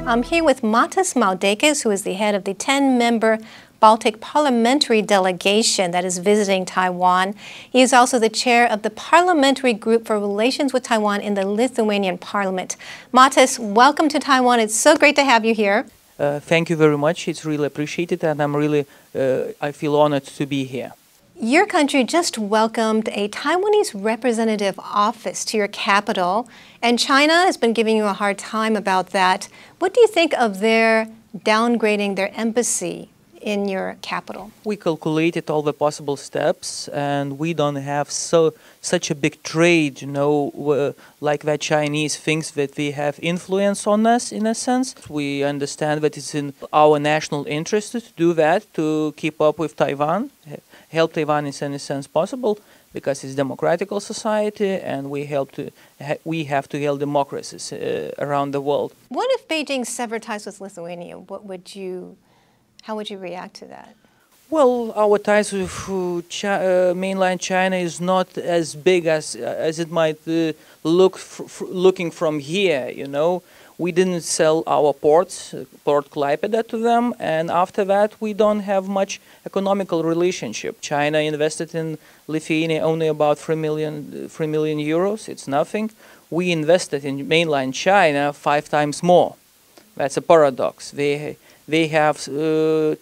I'm here with Matas Maldeikis, who is the head of the 10-member Baltic Parliamentary Delegation that is visiting Taiwan. He is also the chair of the Parliamentary Group for Relations with Taiwan in the Lithuanian Parliament. Matas, welcome to Taiwan. It's so great to have you here. Thank you very much. It's really appreciated, and I feel honored to be here. Your country just welcomed a Taiwanese representative office to your capital, and China has been giving you a hard time about that. What do you think of their downgrading their embassy in your capital? We calculated all the possible steps, and we don't have such a big trade, like that Chinese thinks that they have influence on us, in a sense. We understand that it's in our national interest to do that, to keep up with Taiwan, help Taiwan in any sense possible, because it's a democratic society, and we have to help democracies around the world. What if Beijing severed ties with Lithuania? How would you react to that? Well, our ties with mainland China is not as big as it might looking from here. We didn't sell our Port Klaipėda to them, and after that we don't have much economical relationship. China invested in Lithuania only about 3 million euros. It's nothing. We invested in mainland China 5 times more. That's a paradox. They have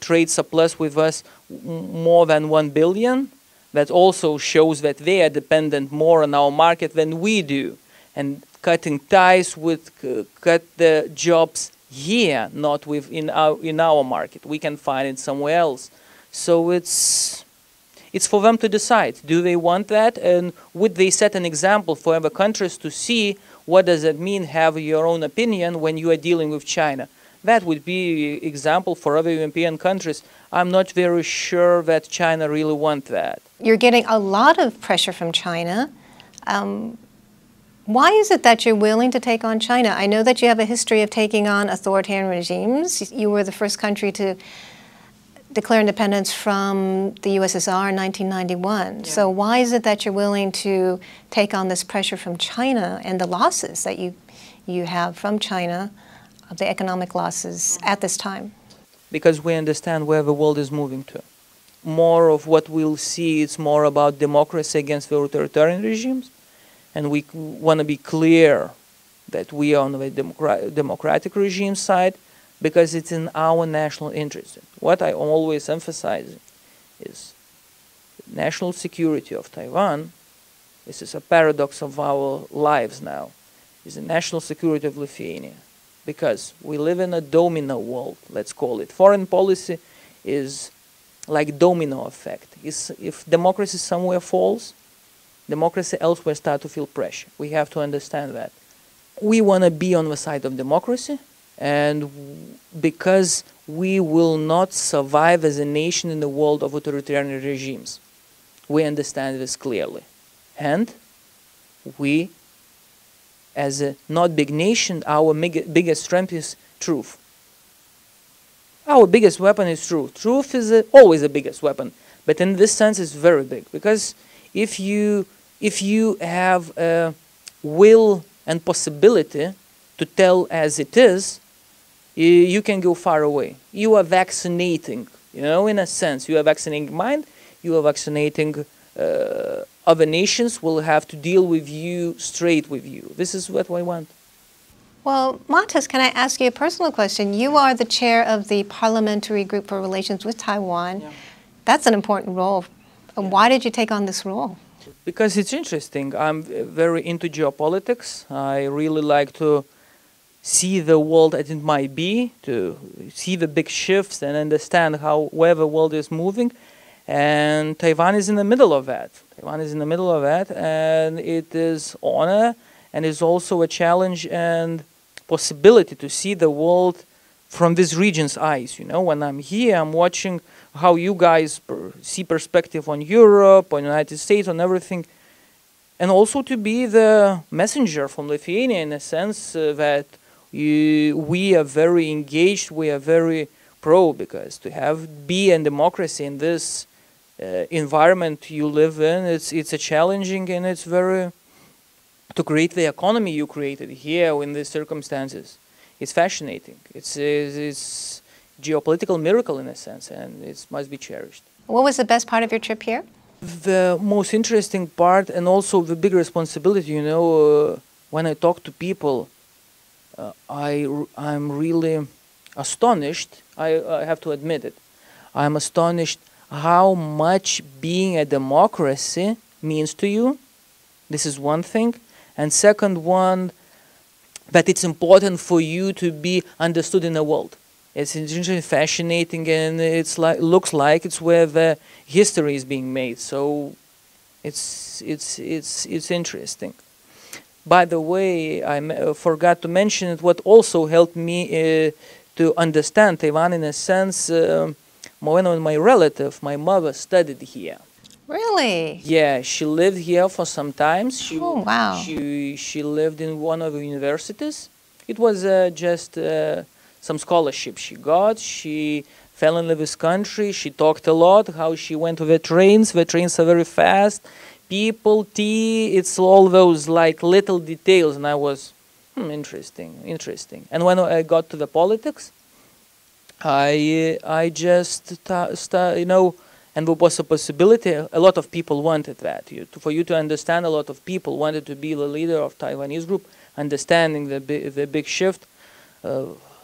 trade surplus with us more than 1 billion. That also shows that they are dependent more on our market than we do. And cutting ties would cut the jobs here, not in our market. We can find it somewhere else. So it's for them to decide. Do they want that? And would they set an example for other countries to see what does it mean have your own opinion when you are dealing with China? That would be an example for other European countries. I'm not very sure that China really wants that. You're getting a lot of pressure from China. Why is it that you're willing to take on China? I know that you have a history of taking on authoritarian regimes. You were the first country to declare independence from the USSR in 1991. Yeah. So why is it that you're willing to take on this pressure from China and the losses that you have from China, the economic losses at this time? Because we understand where the world is moving to. More of what we'll see is more about democracy against the authoritarian regimes. And we want to be clear that we are on the democratic regime side because it's in our national interest. What I always emphasize is national security of Taiwan. This is a paradox of our lives now. Is the national security of Lithuania. Because we live in a domino world, let's call it. Foreign policy is like domino effect. If democracy somewhere falls, democracy elsewhere starts to feel pressure. We have to understand that. We want to be on the side of democracy, and because we will not survive as a nation in the world of authoritarian regimes. We understand this clearly. And we, as a not big nation, our biggest strength is truth. Our biggest weapon is truth. Truth is always the biggest weapon, but in this sense it's very big, because if you have a will and possibility to tell as it is, you can go far away. You are vaccinating, in a sense. You are vaccinating mind, you are vaccinating other nations will have to deal with you, straight with you. This is what we want. Well, Matas, can I ask you a personal question? You are the chair of the Parliamentary Group for Relations with Taiwan. Yeah. That's an important role. And why did you take on this role? Because it's interesting. I'm very into geopolitics. I really like to see the world as it might be, to see the big shifts and understand where the world is moving. And Taiwan is in the middle of that. Taiwan is in the middle of that, and it is honor, and it's also a challenge and possibility to see the world from this region's eyes. When I'm here, I'm watching how you guys see perspective on Europe, on United States, on everything, and also to be the messenger from Lithuania in a sense that we are very engaged, we are very pro, because to be in democracy in this environment you live in, it's a challenging, and it's very to create the economy you created here in these circumstances. it's fascinating. It's geopolitical miracle in a sense, and it must be cherished. What was the best part of your trip here? The most interesting part, and also the big responsibility, you know, when I talk to people, I'm really astonished. I have to admit it. I'm astonished how much being a democracy means to you. This is one thing. And second one, that it's important for you to be understood in the world. It's interesting, fascinating, and it's like looks like it's where the history is being made. So it's interesting. By the way, I forgot to mention it. What also helped me to understand Taiwan in a sense. One of my relatives, my mother, studied here. Really? Yeah, she lived here for some time. Oh, wow. She lived in one of the universities. It was just some scholarship she got. She fell in love with this country. She talked a lot, how she went to the trains. The trains are very fast. People, tea, it's all those like little details. And I was, interesting. And when I got to the politics, I just, you know, and there was a possibility, a lot of people wanted that. For you to understand, a lot of people wanted to be the leader of Taiwanese group, understanding the big shift.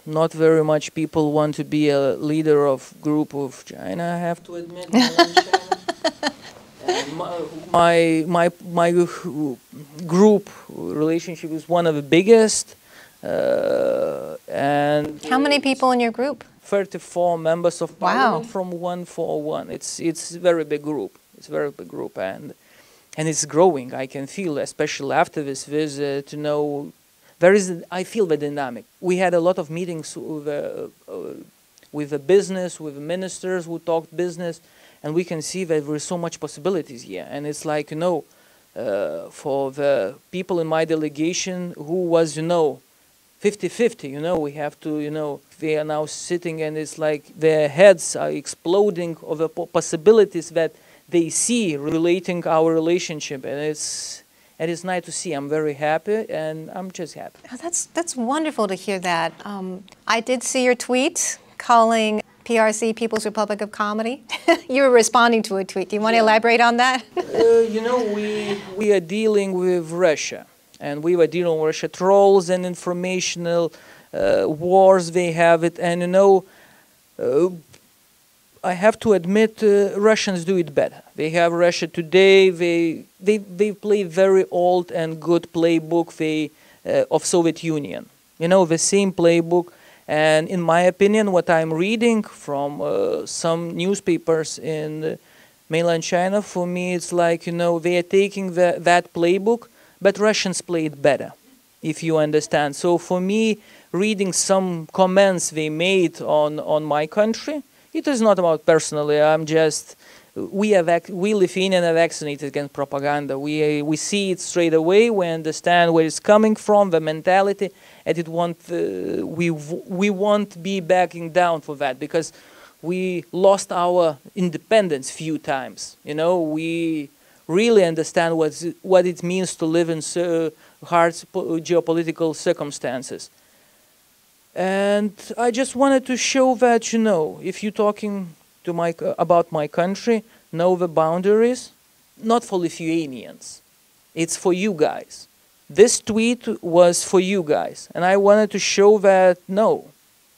Not very much people want to be a leader of group of China, I have to admit. My group relationship is one of the biggest. And how many people in your group? 34 members of parliament. Wow. From 141. It's a very big group. It's a very big group, and it's growing. I can feel, especially after this visit, to know I feel the dynamic. We had a lot of meetings with the business, with the ministers who talked business, and we can see that there is so much possibilities here. And it's like, you know, for the people in my delegation who was, you know, 50-50, you know, we have to, you know, they are now sitting and it's like their heads are exploding of the possibilities that they see relating our relationship, and it's nice to see. I'm very happy, and I'm just happy. Oh, that's wonderful to hear that. I did see your tweet calling PRC People's Republic of Comedy. You were responding to a tweet. Do you want to elaborate on that? You know, we are dealing with Russia. And we were dealing with Russia trolls and informational wars. They have it, and you know, I have to admit, Russians do it better. They have Russia Today. They play very old and good playbook of Soviet Union. You know, the same playbook. And in my opinion, what I'm reading from some newspapers in mainland China, for me, it's like, you know, they are taking that playbook. But Russians play it better, if you understand. So for me, reading some comments they made on my country, it is not about personally. I'm just, we Lithuanians are vaccinated against propaganda. We see it straight away. We understand where it's coming from, the mentality, and we won't be backing down for that, because we lost our independence few times. You know, we really understand what it means to live in hard geopolitical circumstances. And I just wanted to show that, you know, if you're talking to about my country, know the boundaries, not for Lithuanians. It's for you guys. This tweet was for you guys. And I wanted to show that, no.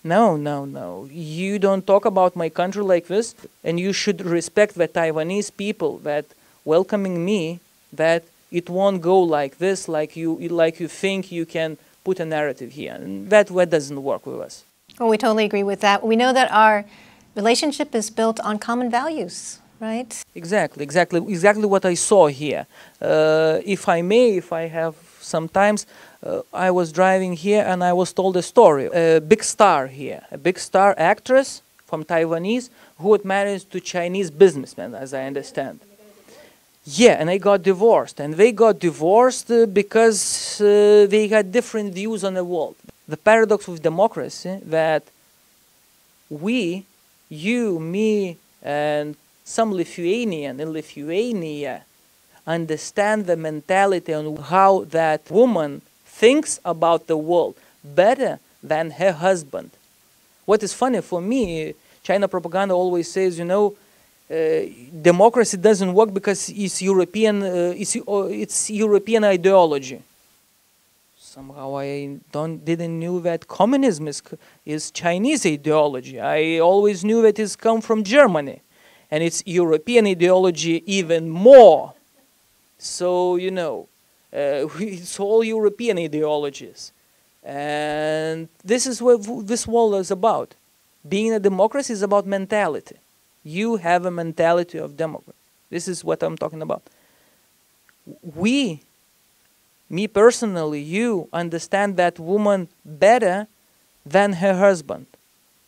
You don't talk about my country like this, and you should respect the Taiwanese people that welcoming me, that it won't go like this, like you think you can put a narrative here. And that doesn't work with us. Well, we totally agree with that. We know that our relationship is built on common values, right? Exactly what I saw here. If I have some times, I was driving here and I was told a story. A big star here, a big star actress from Taiwanese who had married to Chinese businessmen, as I understand. Yeah, and they got divorced. And they got divorced because they had different views on the world. The paradox of democracy that we, you, me, and some Lithuanian in Lithuania understand the mentality on how that woman thinks about the world better than her husband. What is funny for me, China propaganda always says, you know, democracy doesn't work because it's European ideology. Somehow I didn't knew that communism is Chinese ideology. I always knew that it's come from Germany, and it's European ideology even more. So, you know, it's all European ideologies. And this is what this world is about. Being a democracy is about mentality. You have a mentality of democracy. This is what I'm talking about. Me personally, you understand that woman better than her husband.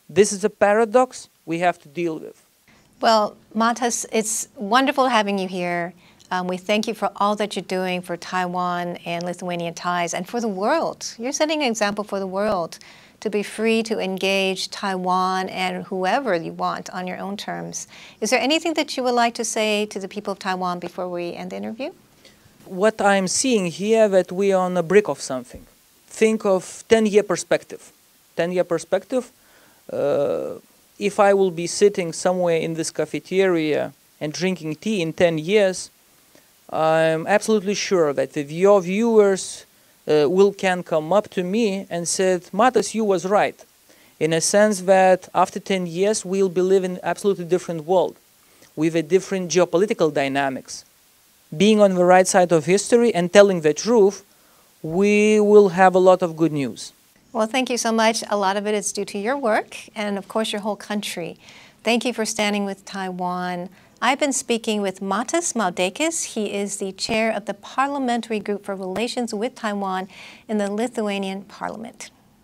This is a paradox we have to deal with. Well, Matas, it's wonderful having you here. We thank you for all that you're doing for Taiwan and Lithuanian ties and for the world. You're setting an example for the world to be free to engage Taiwan and whoever you want on your own terms. Is there anything that you would like to say to the people of Taiwan before we end the interview? What I'm seeing here, that we are on a brink of something. Think of 10-year perspective. 10-year perspective, if I will be sitting somewhere in this cafeteria and drinking tea in 10 years, I'm absolutely sure that if your viewers can come up to me and said, Matas, you was right, in a sense that after 10 years we'll be living in an absolutely different world with a different geopolitical dynamics. Being on the right side of history and telling the truth, we will have a lot of good news. Well, thank you so much. A lot of it is due to your work and, of course, your whole country. Thank you for standing with Taiwan. I've been speaking with Matas Maldeikis. He is the chair of the Parliamentary Group for Relations with Taiwan in the Lithuanian Parliament.